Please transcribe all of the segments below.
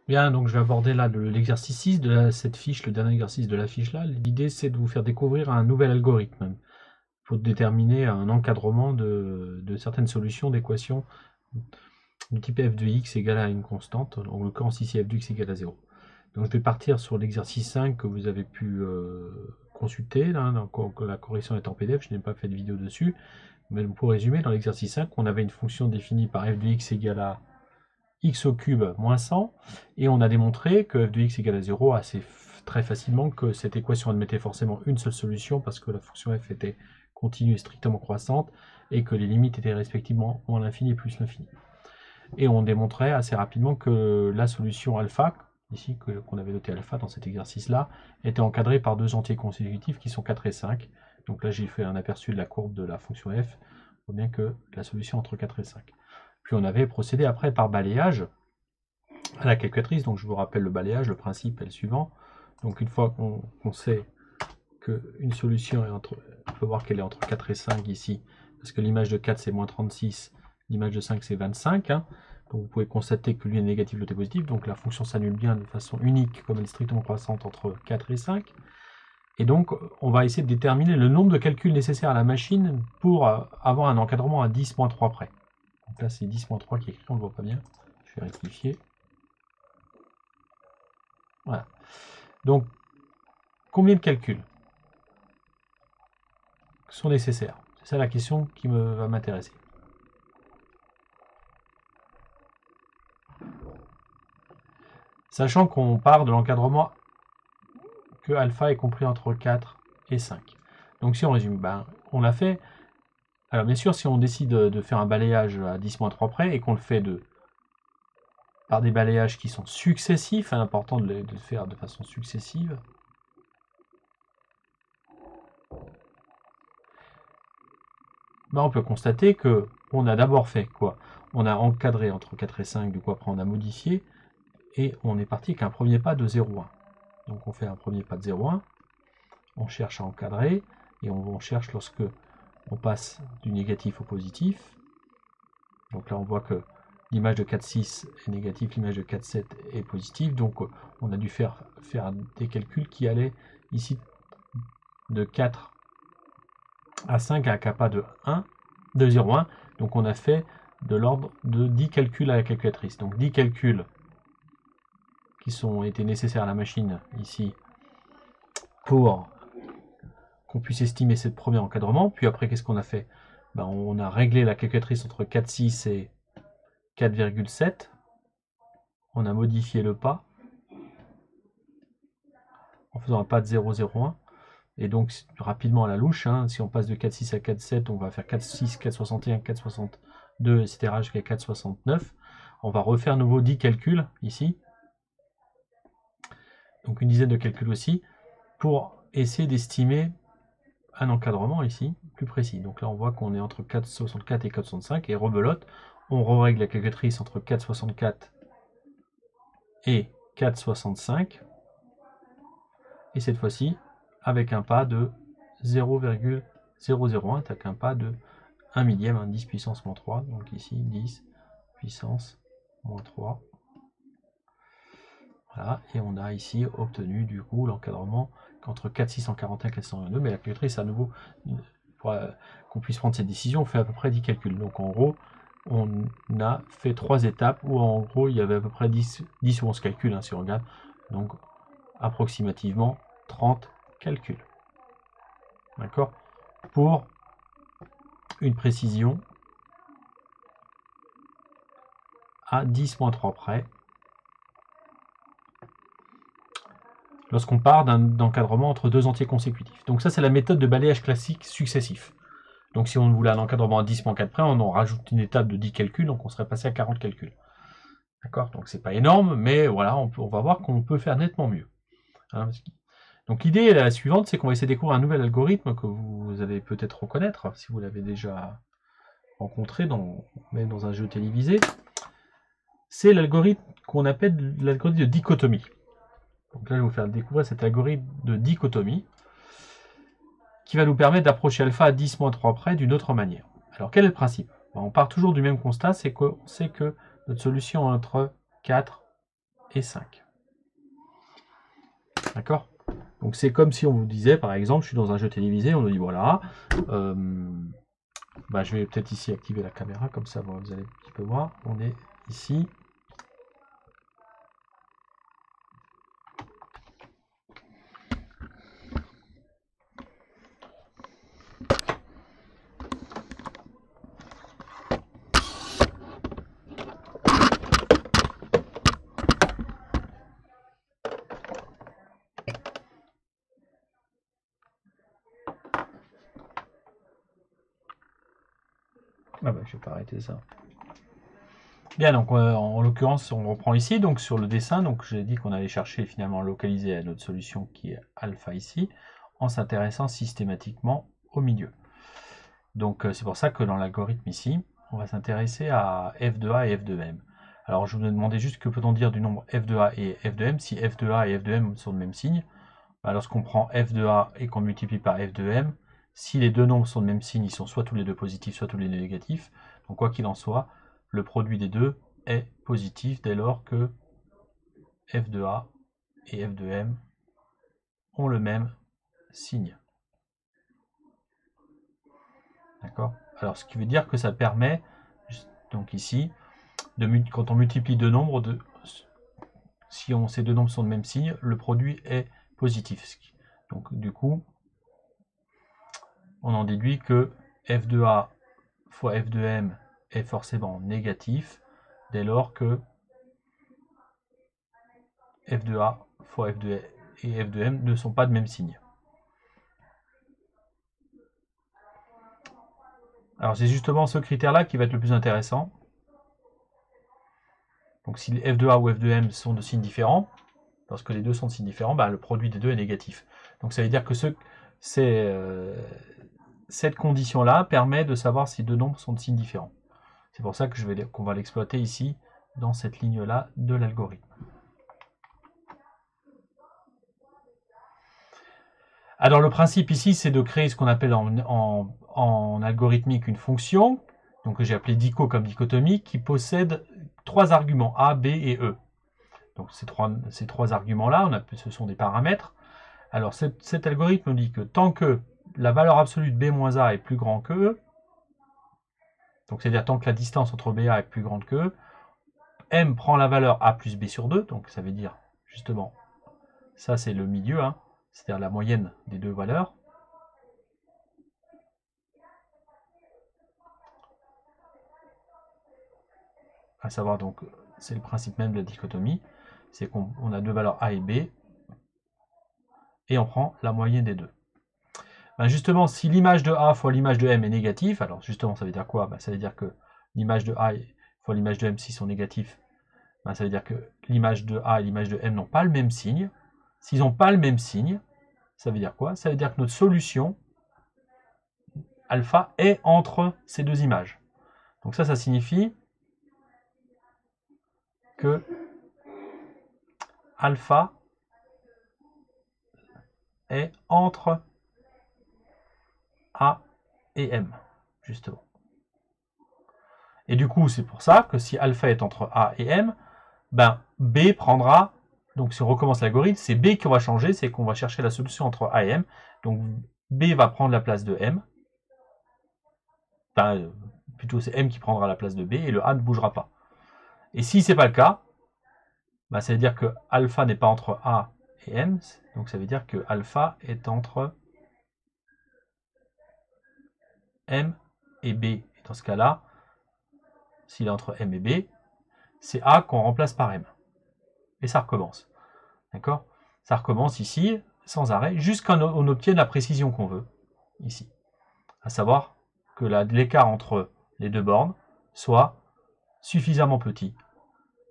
Bien, donc je vais aborder là l'exercice 6 de cette fiche, le dernier exercice de la fiche là. L'idée c'est de vous faire découvrir un nouvel algorithme pour déterminer un encadrement de certaines solutions d'équations du type f de x égale à une constante, en l'occurrence ici f de x égale à 0. Donc je vais partir sur l'exercice 5 que vous avez pu consulter, là, la correction est en PDF, je n'ai pas fait de vidéo dessus, mais pour résumer, dans l'exercice 5, on avait une fonction définie par f de x égale à x au cube moins 100, et on a démontré que f de x égale à 0 assez très facilement que cette équation admettait forcément une seule solution parce que la fonction f était continue et strictement croissante et que les limites étaient respectivement moins l'infini et plus l'infini. Et on démontrait assez rapidement que la solution alpha, ici qu'on avait noté alpha dans cet exercice-là, était encadrée par deux entiers consécutifs qui sont 4 et 5. Donc là j'ai fait un aperçu de la courbe de la fonction f, on voit bien que la solution entre 4 et 5. Puis on avait procédé après par balayage à la calculatrice. Donc je vous rappelle le balayage, le principe est le suivant. Donc une fois qu'on sait qu'une solution est entre, on peut voir qu'elle est entre 4 et 5 ici, parce que l'image de 4 c'est moins 36, l'image de 5 c'est 25. Hein. Donc vous pouvez constater que l'une est négative, l'autre est positive. Donc la fonction s'annule bien de façon unique, comme elle est strictement croissante entre 4 et 5. Et donc, on va essayer de déterminer le nombre de calculs nécessaires à la machine pour avoir un encadrement à 10-3 près. Donc là, c'est 10-3 qui est écrit, on ne le voit pas bien. Je vais rectifier. Voilà. Donc, combien de calculs sont nécessaires? C'est ça la question qui va m'intéresser. Sachant qu'on part de l'encadrement que alpha est compris entre 4 et 5. Donc si on résume, on l'a fait. Alors bien sûr, si on décide de faire un balayage à 10-3 près et qu'on le fait par des balayages qui sont successifs, hein, important de le faire de façon successive, on peut constater que on a d'abord fait quoi? On a encadré entre 4 et 5, du coup après on a modifié, et on est parti avec un premier pas de 0,1. Donc on fait un premier pas de 0,1, on cherche à encadrer, et on cherche lorsque on passe du négatif au positif. Donc là on voit que l'image de 4,6 est négative, l'image de 4,7 est positive, donc on a dû faire des calculs qui allaient ici de 4 à 5 à un kappa de 0,1. Donc on a fait de l'ordre de 10 calculs à la calculatrice. Donc 10 calculs qui été nécessaires à la machine ici pour qu'on puisse estimer ce premier encadrement. Puis après, qu'est-ce qu'on a fait? On a réglé la calculatrice entre 4,6 et 4,7. On a modifié le pas en faisant un pas de 0,01. Et donc, rapidement à la louche, hein, si on passe de 4,6 à 4,7, on va faire 4,6, 4,61, 4,62, etc. jusqu'à 4,69. On va refaire à nouveau 10 calculs ici. Donc une dizaine de calculs aussi, pour essayer d'estimer un encadrement ici, plus précis. Donc là, on voit qu'on est entre 4,64 et 4,65, et rebelote, on règle la calculatrice entre 4,64 et 4,65, et cette fois-ci, avec un pas de 0,001, avec un pas de 1 millième, 10 puissance moins 3, donc ici 10 puissance moins 3. Voilà, et on a ici obtenu du coup l'encadrement entre 4,641 et 4,122, mais la calculatrice à nouveau, pour qu'on puisse prendre cette décision, on fait à peu près 10 calculs. Donc en gros, on a fait 3 étapes où en gros il y avait à peu près 10 ou 11 calculs, hein, si on regarde, donc approximativement 30 calculs. D'accord? Pour une précision à 10-3 près, lorsqu'on part d'un encadrement entre deux entiers consécutifs. Donc ça, c'est la méthode de balayage classique successif. Donc si on voulait un encadrement à 10-4 près, on en rajoute une étape de 10 calculs, donc on serait passé à 40 calculs. D'accord? Donc c'est pas énorme, mais voilà, on va voir qu'on peut faire nettement mieux. Hein, donc l'idée la suivante, c'est qu'on va essayer de découvrir un nouvel algorithme que vous allez peut-être reconnaître, si vous l'avez déjà rencontré, même dans un jeu télévisé. C'est l'algorithme qu'on appelle l'algorithme de dichotomie. Donc là, je vais vous faire découvrir cet algorithme de dichotomie qui va nous permettre d'approcher alpha à 10-3 près d'une autre manière. Alors, quel est le principe? On part toujours du même constat, c'est qu'on sait que notre solution est entre 4 et 5. D'accord? Donc c'est comme si on vous disait, par exemple, je suis dans un jeu télévisé, on nous dit voilà, je vais peut-être ici activer la caméra, comme ça vous allez un petit peu voir, on est ici. Je vais pas arrêter ça. Bien, donc en l'occurrence, on reprend ici, donc sur le dessin, donc j'ai dit qu'on allait chercher finalement localiser à notre solution qui est alpha ici, en s'intéressant systématiquement au milieu. Donc c'est pour ça que dans l'algorithme ici, on va s'intéresser à f de a et f de m. Alors je vous demandais juste que peut-on dire du nombre f de a et f de m si f de a et f de m sont de même signe. Lorsqu'on prend f de a et qu'on multiplie par f de m, si les deux nombres sont de même signe, ils sont soit tous les deux positifs, soit tous les deux négatifs. Donc quoi qu'il en soit, le produit des deux est positif dès lors que f de a et f de m ont le même signe. D'accord? Alors ce qui veut dire que ça permet, donc ici, quand on multiplie deux nombres, si ces deux nombres sont de même signe, le produit est positif. Donc du coup, on en déduit que f de a fois f de m est forcément négatif dès lors que f de a fois f de et f de m ne sont pas de même signe. Alors c'est justement ce critère-là qui va être le plus intéressant. Donc si f de a ou f de m sont de signes différents, lorsque les deux sont de signes différents, le produit des deux est négatif. Donc ça veut dire que cette condition-là permet de savoir si deux nombres sont de signes différents. C'est pour ça que qu'on va l'exploiter ici, dans cette ligne-là de l'algorithme. Alors le principe ici, c'est de créer ce qu'on appelle en algorithmique une fonction, donc que j'ai appelé dico comme dichotomie, qui possède trois arguments, A, B et E. Donc ces trois arguments-là, ce sont des paramètres. Alors cet algorithme dit que tant que la valeur absolue de B moins A est plus grande que E, donc c'est-à-dire tant que la distance entre B et A est plus grande que E, M prend la valeur A plus B sur 2, donc ça veut dire justement, ça c'est le milieu, c'est-à-dire la moyenne des deux valeurs. À savoir donc, c'est le principe même de la dichotomie, c'est qu'on a deux valeurs A et B, et on prend la moyenne des deux. Justement, si l'image de A fois l'image de M est négative, alors justement ça veut dire quoi? Ça veut dire que l'image de A fois l'image de M, s'ils sont négatifs, ça veut dire que l'image de A et l'image de M n'ont pas le même signe. S'ils n'ont pas le même signe, ça veut dire quoi? Ça veut dire que notre solution alpha est entre ces deux images. Donc ça signifie que alpha est entre A et M, justement. Et du coup, c'est pour ça que si alpha est entre A et M, B prendra, donc si on recommence l'algorithme, c'est B qu'on va changer, c'est qu'on va chercher la solution entre A et M. Donc B va prendre la place de M. Plutôt c'est M qui prendra la place de B et le A ne bougera pas. Et si c'est pas le cas, ça veut dire que alpha n'est pas entre A et M, donc ça veut dire que alpha est entre M et B. Et dans ce cas-là, s'il est entre M et B, c'est A qu'on remplace par M. Et ça recommence. D'accord? Ça recommence ici, sans arrêt, jusqu'à ce qu'on obtienne la précision qu'on veut, ici. À savoir que l'écart entre les deux bornes soit suffisamment petit.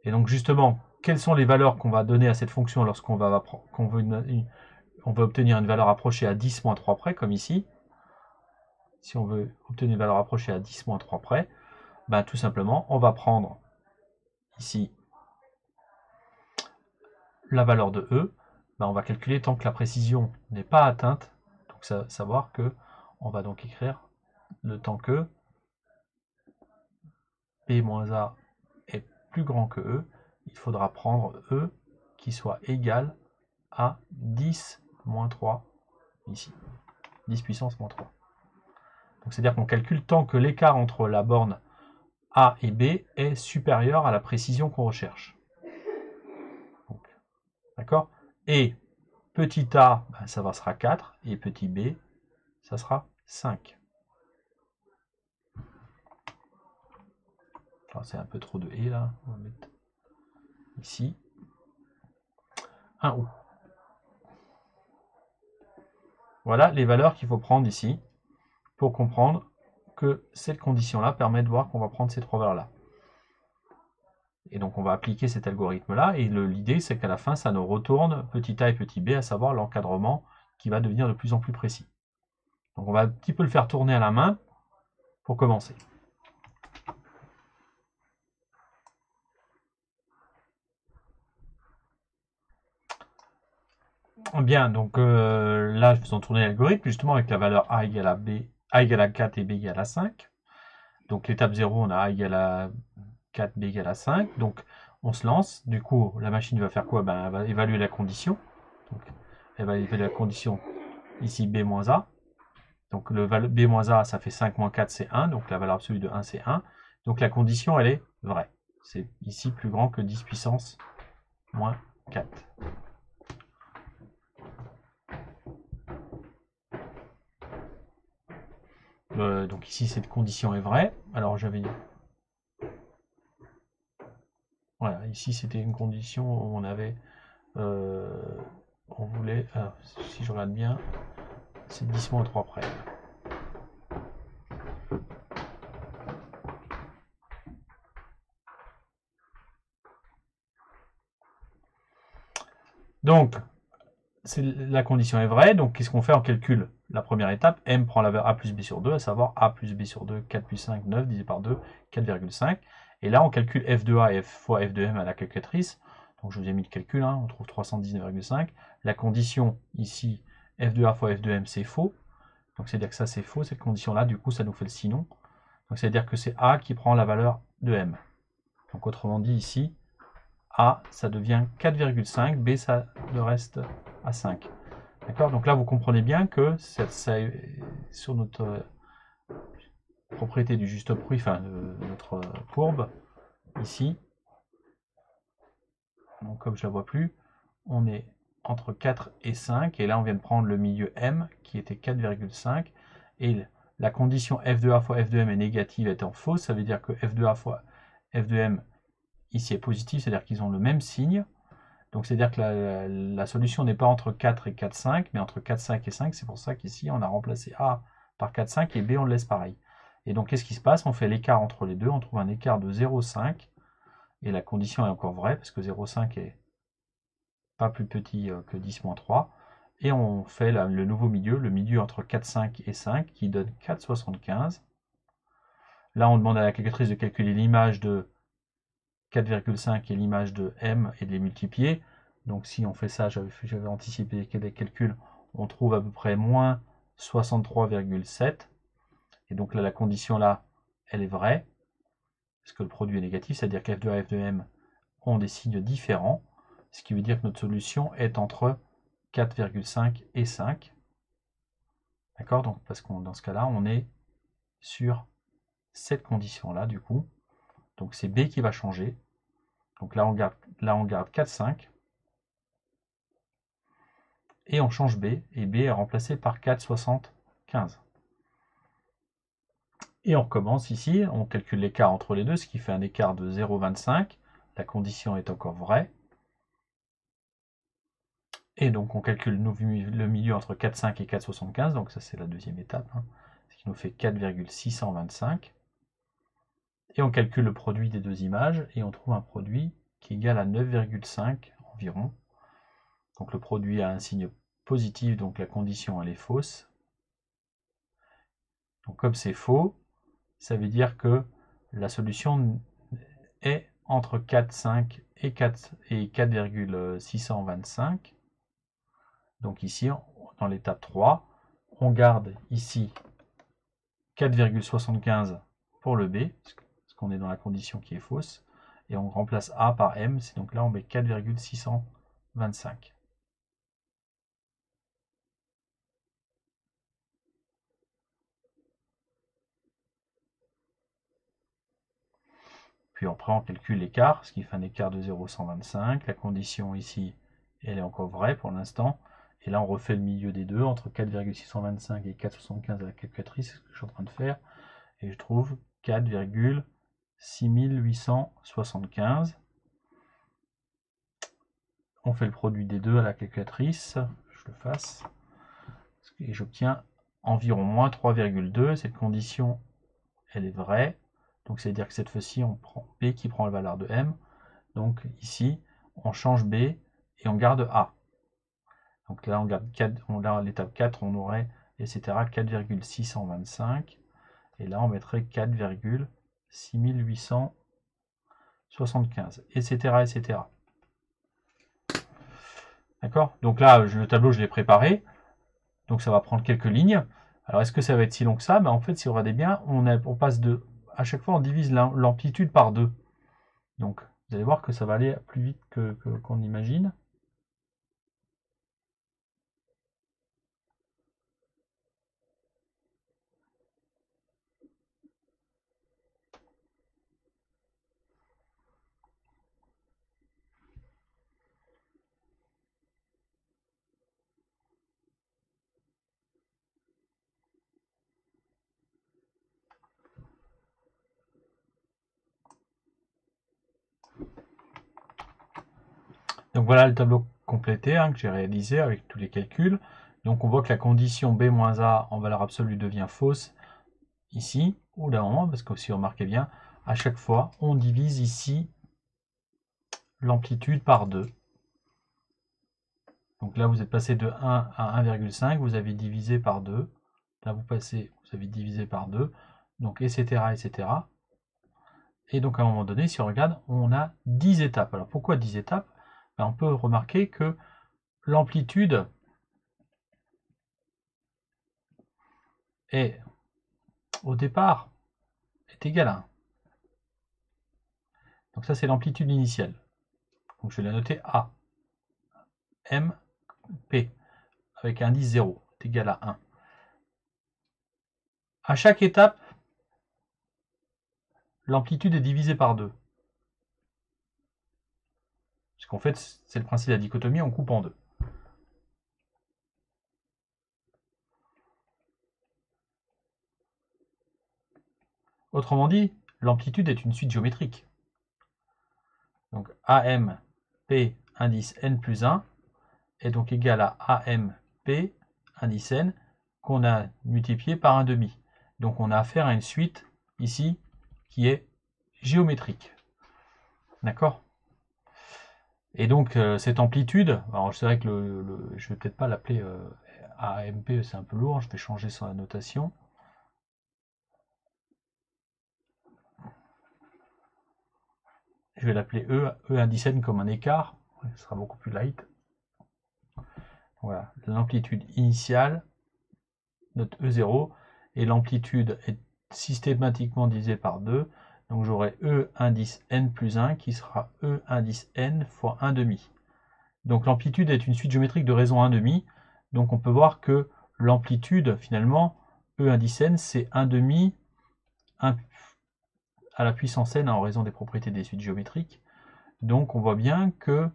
Et donc justement, quelles sont les valeurs qu'on va donner à cette fonction lorsqu'on veut obtenir une valeur approchée à 10 moins 3 près, comme ici. Si on veut obtenir une valeur approchée à 10 moins 3 près, tout simplement, on va prendre ici la valeur de E, on va calculer tant que la précision n'est pas atteinte, donc savoir que on va donc écrire le temps que B moins A est plus grand que E, il faudra prendre E qui soit égal à 10 moins 3 ici. 10 puissance moins 3. Donc c'est-à-dire qu'on calcule tant que l'écart entre la borne A et B est supérieur à la précision qu'on recherche. D'accord? Et petit a, ben, ça sera 4, et petit b, ça sera 5. C'est un peu trop de et là, on va mettre ici un ou. Voilà les valeurs qu'il faut prendre ici pour comprendre que cette condition-là permet de voir qu'on va prendre ces trois valeurs-là. Et donc on va appliquer cet algorithme-là, et l'idée c'est qu'à la fin ça nous retourne petit a et petit b, à savoir l'encadrement qui va devenir de plus en plus précis. Donc on va un petit peu le faire tourner à la main pour commencer. Bien, donc là, faisons tourner l'algorithme justement avec la valeur a égale à b, a égale à 4 et b égale à 5. Donc l'étape 0, on a a égale à 4, b égale à 5. Donc on se lance. Du coup, la machine va faire quoi? Ben, elle va évaluer la condition. Donc elle va évaluer la condition ici b moins a. Donc le b moins a, ça fait 5 moins 4, c'est 1. Donc la valeur absolue de 1, c'est 1. Donc la condition, elle est vraie. C'est ici plus grand que 10 puissance moins 4. Donc ici, cette condition est vraie. Alors j'avais dit... Voilà, ici c'était une condition où on avait... on voulait... Alors, si je regarde bien, c'est 10 moins 3 près. Donc, la condition est vraie. Donc qu'est-ce qu'on fait? On calcule la première étape. M prend la valeur A plus B sur 2, à savoir A plus B sur 2, 4 plus 5, 9, divisé par 2, 4,5. Et là, on calcule F de A et F fois F de M à la calculatrice. Donc je vous ai mis le calcul, hein, on trouve 319,5. La condition ici, F de A fois F de M, c'est faux. Donc c'est-à-dire que ça c'est faux, cette condition-là, du coup ça nous fait le sinon. Donc c'est-à-dire que c'est A qui prend la valeur de M. Donc autrement dit ici, A ça devient 4,5, B ça le reste à 5. D'accord? Donc là vous comprenez bien que sur notre propriété du juste prix, enfin notre courbe, ici, donc comme je la vois plus, on est entre 4 et 5, et là on vient de prendre le milieu M qui était 4,5, et la condition f de a fois f de m est négative étant fausse, ça veut dire que f de a fois f de m ici est positif, c'est-à-dire qu'ils ont le même signe. Donc c'est-à-dire que la solution n'est pas entre 4 et 4,5, mais entre 4,5 et 5, c'est pour ça qu'ici on a remplacé a par 4,5 et b on le laisse pareil. Et donc qu'est-ce qui se passe? On fait l'écart entre les deux, on trouve un écart de 0,5, et la condition est encore vraie, parce que 0,5 est pas plus petit que 10 moins 3, et on fait le nouveau milieu, le milieu entre 4,5 et 5, qui donne 4,75. Là, on demande à la calculatrice de calculer l'image de 4,5 et l'image de M et de les multiplier. Donc si on fait ça, j'avais anticipé les calculs, on trouve à peu près moins 63,7. Et donc là, la condition là, elle est vraie, parce que le produit est négatif, c'est-à-dire que f de A et f de M ont des signes différents, ce qui veut dire que notre solution est entre 4,5 et 5. D'accord? Donc, parce que dans ce cas-là, on est sur cette condition-là, du coup. Donc, c'est B qui va changer. Donc là, on garde 4,5. Et on change B. Et B est remplacé par 4,75. Et on recommence ici. On calcule l'écart entre les deux, ce qui fait un écart de 0,25. La condition est encore vraie. Et donc, on calcule le milieu entre 4,5 et 4,75. Donc, ça, c'est la deuxième étape. Ce qui nous fait 4,625. Et on calcule le produit des deux images. Et on trouve un produit qui est égal à 9,5 environ. Donc, le produit a un signe positif. Donc, la condition, elle est fausse. Donc, comme c'est faux, ça veut dire que la solution est entre 4,5 et 4,625. Donc ici, dans l'étape 3, on garde ici 4,75 pour le B, parce qu'on est dans la condition qui est fausse, et on remplace A par M, c'est donc là on met 4,625. Puis après on calcule l'écart, ce qui fait un écart de 0,125. La condition ici, elle est encore vraie pour l'instant. Et là on refait le milieu des deux, entre 4,625 et 4,75 à la calculatrice, c'est ce que je suis en train de faire. Et je trouve 4,6875. On fait le produit des deux à la calculatrice, je le fasse. Et j'obtiens environ moins 3,2. Cette condition, elle est vraie. Donc c'est à dire que cette fois-ci, on prend B qui prend la valeur de M. Donc ici, on change B et on garde A. Donc là, on garde 4, à l'étape 4, on aurait, etc., 4,625. Et là, on mettrait 4,6875, etc., etc. D'accord? Donc là, le tableau, je l'ai préparé. Donc ça va prendre quelques lignes. Alors est-ce que ça va être si long que ça? En fait, si vous regardez bien, on passe de... À chaque fois, on divise l'amplitude par 2. Donc vous allez voir que ça va aller plus vite qu'on imagine. Donc voilà le tableau complété que j'ai réalisé avec tous les calculs. Donc on voit que la condition B-A en valeur absolue devient fausse ici, ou d'un moment, parce que si vous remarquez bien, à chaque fois, on divise ici l'amplitude par 2. Donc là, vous êtes passé de 1 à 1,5, vous avez divisé par 2. Là, vous avez divisé par 2. Donc, etc., etc. Et donc, à un moment donné, si on regarde, on a 10 étapes. Alors, pourquoi 10 étapes? On peut remarquer que l'amplitude est, au départ, est égale à 1. Donc, ça, c'est l'amplitude initiale. Donc, je vais la noter A. M, P, avec indice 0, est égal à 1. À chaque étape, l'amplitude est divisée par 2. Parce qu'en fait, c'est le principe de la dichotomie, on coupe en deux. Autrement dit, l'amplitude est une suite géométrique. Donc AM, P, indice n plus 1, est donc égal à AM, P, indice n, qu'on a multiplié par 1,5. Donc on a affaire à une suite, ici, qui est géométrique. D'accord? Et donc cette amplitude, alors c'est vrai que je ne vais peut-être pas l'appeler AMP, c'est un peu lourd, je vais changer son notation. Je vais l'appeler E indice n comme un écart, ce sera beaucoup plus light. Voilà, l'amplitude initiale, notre E0, et l'amplitude est systématiquement divisée par 2, donc j'aurai E indice n plus 1 qui sera E indice n fois 1,5. Donc l'amplitude est une suite géométrique de raison 1,5, donc on peut voir que l'amplitude, finalement, E indice n, c'est 1,5 à la puissance n en raison des propriétés des suites géométriques. Donc on voit bien que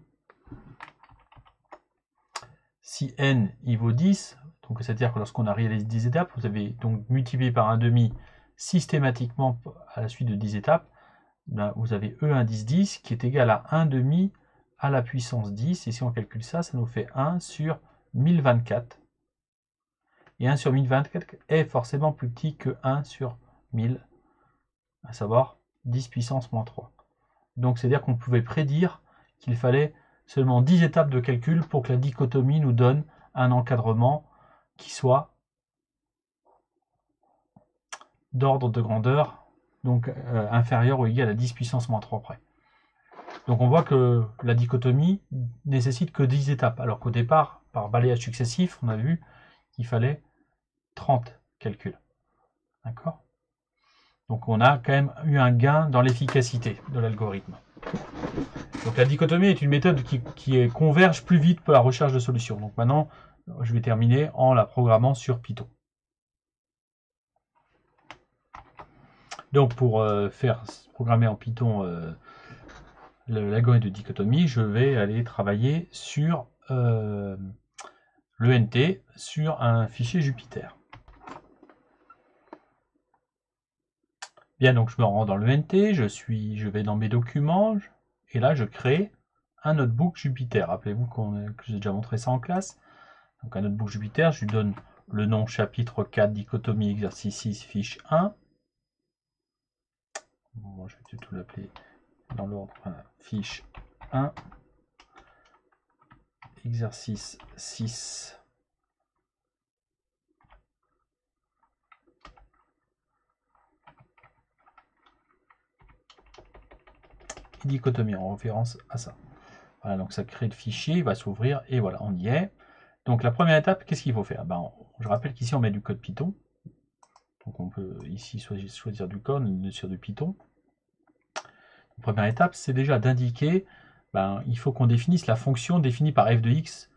si n il vaut 10, donc c'est-à-dire que lorsqu'on a réalisé 10 étapes, vous avez donc multiplié par 1,5 systématiquement à la suite de 10 étapes, vous avez E indice 10 qui est égal à 1,5 à la puissance 10, et si on calcule ça, ça nous fait 1 sur 1024. Et 1 sur 1024 est forcément plus petit que 1 sur 1000, à savoir 10 puissance moins 3. Donc c'est-à-dire qu'on pouvait prédire qu'il fallait seulement 10 étapes de calcul pour que la dichotomie nous donne un encadrement qui soit d'ordre de grandeur, donc inférieur ou égal à 10 puissance moins 3 près. Donc on voit que la dichotomie nécessite que 10 étapes, alors qu'au départ, par balayage successif, on a vu qu'il fallait 30 calculs. D'accord? Donc on a quand même eu un gain dans l'efficacité de l'algorithme. Donc la dichotomie est une méthode qui converge plus vite pour la recherche de solutions. Donc maintenant, je vais terminer en la programmant sur Python. Donc pour faire programmer en Python l'algorithme de dichotomie, je vais aller travailler sur l'ENT, sur un fichier Jupyter. Bien, donc je me rends dans l'ENT, je vais dans mes documents, et là je crée un notebook Jupyter. Rappelez-vous que j'ai déjà montré ça en classe. Donc un notebook Jupyter, je lui donne le nom chapitre 4, dichotomie, exercice 6, fiche 1. Bon, je vais tout l'appeler dans l'ordre. Voilà. Fiche 1, exercice 6. Dichotomie en référence à ça. Voilà, donc ça crée le fichier, il va s'ouvrir et voilà, on y est. Donc la première étape, qu'est-ce qu'il faut faire? Je rappelle qu'ici on met du code Python. Donc on peut ici choisir du code sur du Python. La première étape, c'est déjà d'indiquer, il faut qu'on définisse la fonction définie par f de x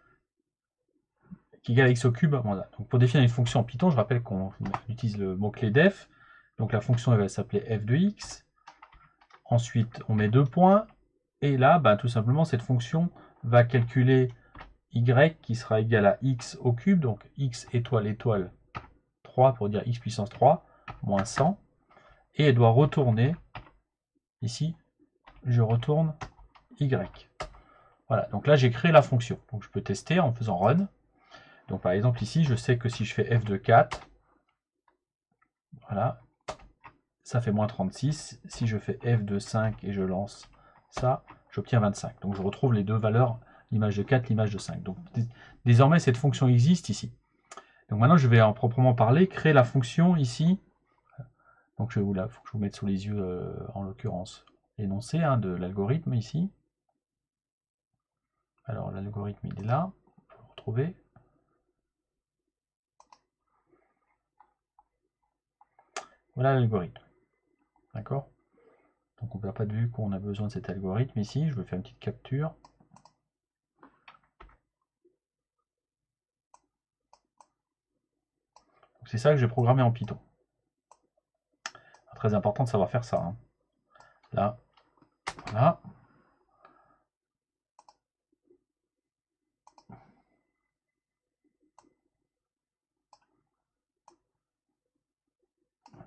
qui égale à x au cube. Voilà. Donc pour définir une fonction en Python, je rappelle qu'on utilise le mot-clé def. Donc la fonction elle va s'appeler f de x. Ensuite, on met 2 points. Et là, tout simplement, cette fonction va calculer y qui sera égal à x au cube. Donc x étoile étoile 3 pour dire x puissance 3 moins 100. Et elle doit retourner, ici, je retourne y. Voilà, donc là j'ai créé la fonction. Donc je peux tester en faisant run. Donc par exemple ici, je sais que si je fais f de 4, voilà, ça fait moins 36. Si je fais f de 5 et je lance ça, j'obtiens 25. Donc je retrouve les deux valeurs, l'image de 4, l'image de 5. Donc désormais cette fonction existe ici. Donc maintenant je vais en proprement parler créer la fonction ici. Donc il faut que je vous mette sous les yeux en l'occurrence l'énoncé de l'algorithme ici. Alors l'algorithme il est là, on peut le retrouver. Voilà l'algorithme. D'accord? Donc on ne perd pas de vue qu'on a besoin de cet algorithme ici. Je vais faire une petite capture. C'est ça que j'ai programmé en Python. Très important de savoir faire ça. Là, voilà.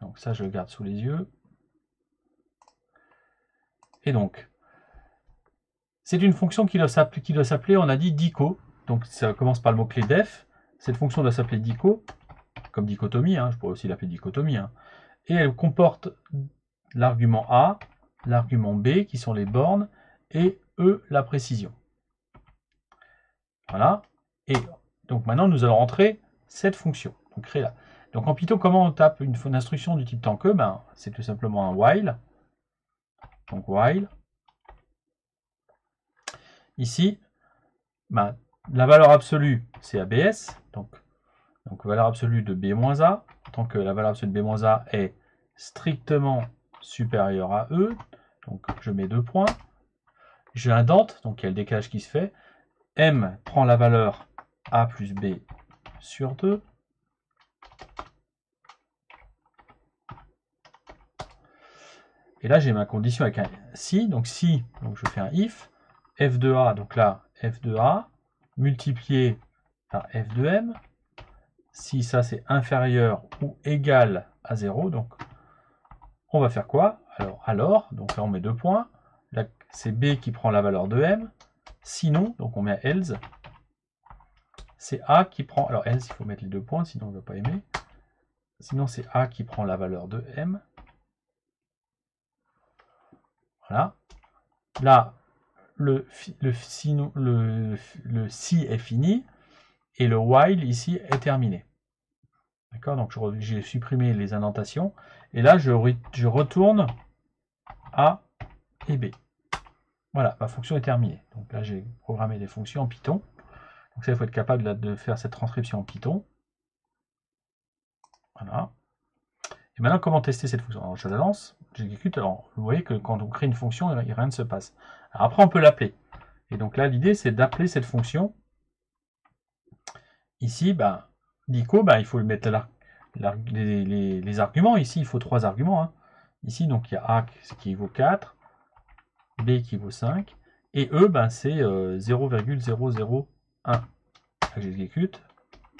Donc ça, je le garde sous les yeux. Et donc, c'est une fonction qui doit s'appeler, on a dit, dico. Donc ça commence par le mot-clé def. Cette fonction doit s'appeler dico, comme dichotomie, je pourrais aussi l'appeler dichotomie. Et elle comporte l'argument A, l'argument B, qui sont les bornes, et E, la précision. Voilà. Et donc maintenant, nous allons rentrer cette fonction. Donc créer là. Donc en Python, comment on tape une instruction du type tant que? C'est tout simplement un while. Donc while. Ici, la valeur absolue, c'est ABS. Donc valeur absolue de B-A. Tant que la valeur absolue de B-A est strictement supérieure à E. Donc je mets 2 points. J'ai un dente, donc il y a le décalage qui se fait. M prend la valeur A plus B sur 2. Et là, j'ai ma condition avec un si. Donc si, donc je fais un if, f de a, donc là, f de a, multiplié par f de m. Si ça, c'est inférieur ou égal à 0, donc on va faire quoi? Alors, donc là, on met 2 points. Là, c'est b qui prend la valeur de m. Sinon, donc on met else. C'est a qui prend... Alors, else, il faut mettre les 2 points, sinon on ne va pas aimer. Sinon, c'est a qui prend la valeur de m. Voilà. Là, le si est fini et le while ici est terminé. D'accord? Donc j'ai supprimé les indentations et là je retourne A et B. Voilà, ma fonction est terminée. Donc là j'ai programmé des fonctions en Python. Donc ça, il faut être capable de faire cette transcription en Python. Voilà. Et maintenant, comment tester cette fonction? Alors, je la lance, j'exécute. Alors, vous voyez que quand on crée une fonction, rien ne se passe. Alors, après, on peut l'appeler. Et donc là, l'idée, c'est d'appeler cette fonction. Ici, l'ICO, il faut lui mettre les arguments. Ici, il faut 3 arguments. Hein. Ici, donc, il y a A qui vaut 4, B qui vaut 5, et E, c'est 0,001. J'exécute.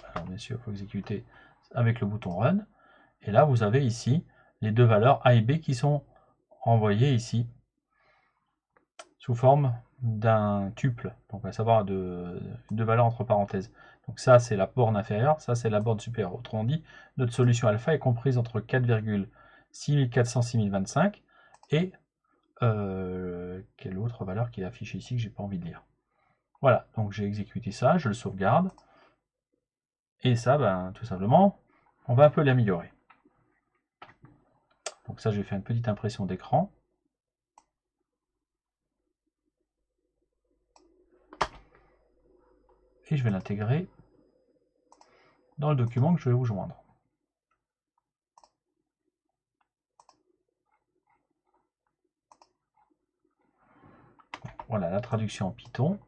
Alors, bien sûr, il faut exécuter avec le bouton Run. Et là, vous avez ici les deux valeurs A et B qui sont envoyées ici sous forme d'un tuple, donc à savoir deux valeurs entre parenthèses. Donc ça, c'est la borne inférieure, ça, c'est la borne supérieure. Autrement dit, notre solution alpha est comprise entre 4,6400-6025 et quelle autre valeur qu'il affiche ici que j'ai pas envie de lire. Voilà, donc j'ai exécuté ça, je le sauvegarde. Et ça, tout simplement, on va un peu l'améliorer. Donc ça, j'ai fait une petite impression d'écran. Et je vais l'intégrer dans le document que je vais vous joindre. Voilà la traduction en Python.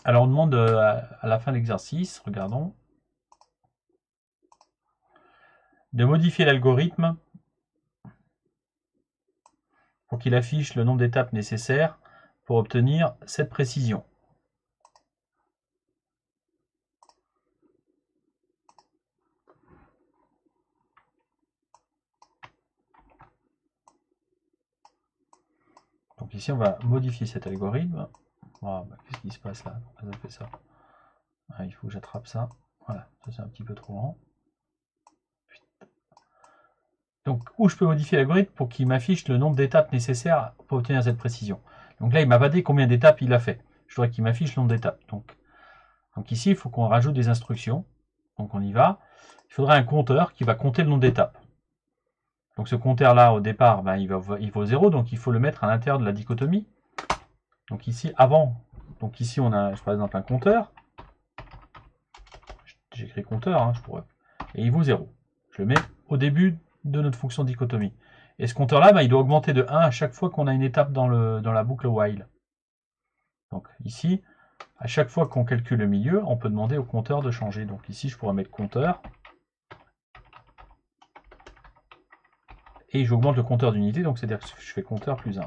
Alors on demande à la fin de l'exercice, regardons, de modifier l'algorithme pour qu'il affiche le nombre d'étapes nécessaires pour obtenir cette précision. Donc ici on va modifier cet algorithme. Oh, qu'est-ce qui se passe là? Pourquoi ça fait ça? Ah, il faut que j'attrape ça. Voilà, ça c'est un petit peu trop lent. Donc, où je peux modifier l'algorithme pour qu'il m'affiche le nombre d'étapes nécessaires pour obtenir cette précision. Donc là, il m'a pas dit combien d'étapes il a fait. Je voudrais qu'il m'affiche le nombre d'étapes. Donc ici, il faut qu'on rajoute des instructions. Donc on y va. Il faudra un compteur qui va compter le nombre d'étapes. Donc ce compteur-là, au départ, il vaut 0, donc il faut le mettre à l'intérieur de la dichotomie. Donc ici, donc ici on a par exemple un compteur. J'écris compteur, hein, et il vaut 0. Je le mets au début de notre fonction dichotomie. Et ce compteur-là, il doit augmenter de 1 à chaque fois qu'on a une étape dans la boucle while. Donc ici, à chaque fois qu'on calcule le milieu, on peut demander au compteur de changer. Donc ici, je pourrais mettre compteur. Et j'augmente le compteur d'unité, donc c'est-à-dire que je fais compteur plus 1.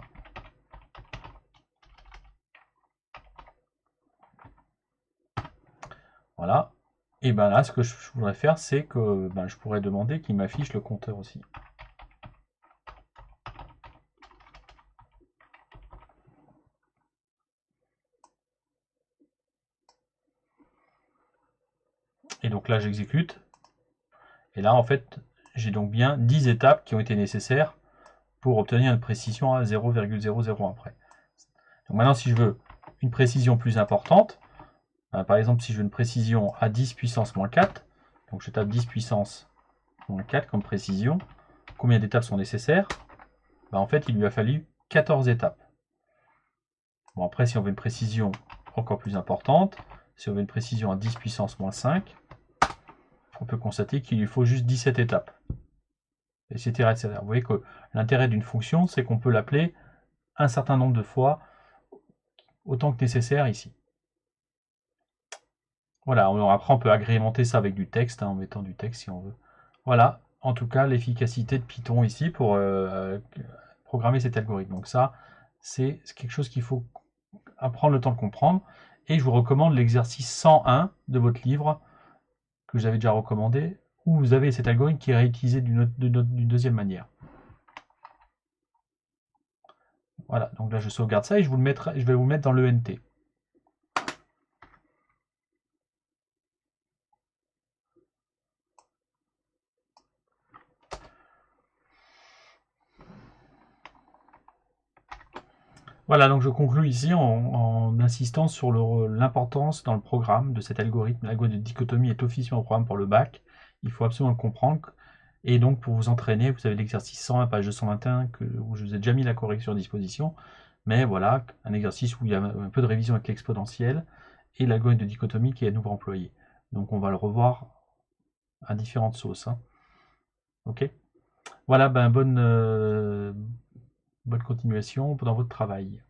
Voilà. Et là, ce que je voudrais faire, c'est que je pourrais demander qu'il m'affiche le compteur aussi. Et donc là, j'exécute. Et là, en fait, j'ai donc bien 10 étapes qui ont été nécessaires pour obtenir une précision à 0,001 près. Donc maintenant, si je veux une précision plus importante, par exemple, si je veux une précision à 10 puissance moins 4, donc je tape 10 puissance moins 4 comme précision, combien d'étapes sont nécessaires? En fait, il lui a fallu 14 étapes. Bon, après, si on veut une précision encore plus importante, si on veut une précision à 10 puissance moins 5, on peut constater qu'il lui faut juste 17 étapes. Etc. etc. Vous voyez que l'intérêt d'une fonction, c'est qu'on peut l'appeler un certain nombre de fois, autant que nécessaire ici. Voilà, après on peut agrémenter ça avec du texte, en mettant du texte si on veut. Voilà, en tout cas, l'efficacité de Python ici pour programmer cet algorithme. Donc ça, c'est quelque chose qu'il faut prendre le temps de comprendre. Et je vous recommande l'exercice 101 de votre livre, que vous avez déjà recommandé, où vous avez cet algorithme qui est réutilisé d'une deuxième manière. Voilà, donc là je sauvegarde ça et je vais vous le mettre dans l'ENT. Voilà, donc je conclus ici en insistant sur l'importance dans le programme de cet algorithme. L'algorithme de dichotomie est officiellement un programme pour le bac. Il faut absolument le comprendre. Et donc, pour vous entraîner, vous avez l'exercice 120, page 221, où je vous ai déjà mis la correction à disposition. Mais voilà, un exercice où il y a un peu de révision avec l'exponentielle et l'algorithme de dichotomie qui est à nouveau employé. Donc, on va le revoir à différentes sauces, hein. Ok? Voilà, ben bonne continuation dans votre travail.